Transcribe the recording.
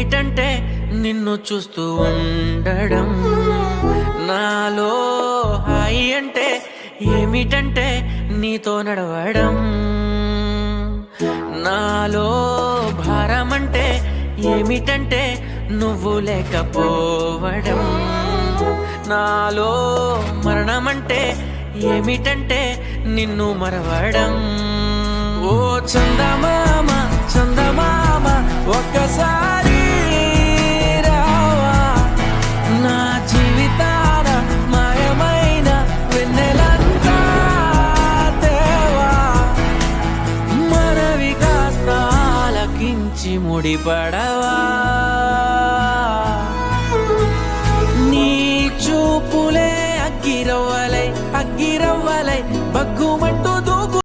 ఏమిటంటే నిన్ను చూస్తూ ఉండడం, నాలో హాయి అంటే ఏమిటంటే నీతో నడవడం, నాలో భారం అంటే ఏమిటంటే నువ్వు లేకపోవడం, నాలో మరణమంటే ఏమిటంటే నిన్ను మరవడం. ఓ చందమామ చందమామ ఒక్కసారి రావా, నా జీవితాన మాయమైన వెన్నెలంతా తేవా, మనవి కాస్త ఆలకించి ముడిపడవా.